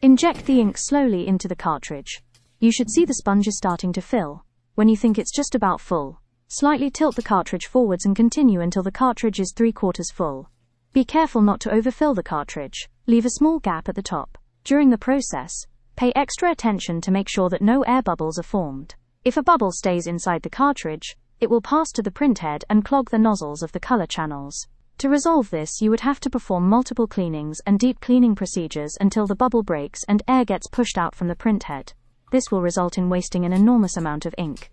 Inject the ink slowly into the cartridge. You should see the sponge is starting to fill. When you think it's just about full, slightly tilt the cartridge forwards and continue until the cartridge is 3/4 full. Be careful not to overfill the cartridge. Leave a small gap at the top. During the process, pay extra attention to make sure that no air bubbles are formed. If a bubble stays inside the cartridge, it will pass to the printhead and clog the nozzles of the color channels. To resolve this, you would have to perform multiple cleanings and deep cleaning procedures until the bubble breaks and air gets pushed out from the printhead. This will result in wasting an enormous amount of ink.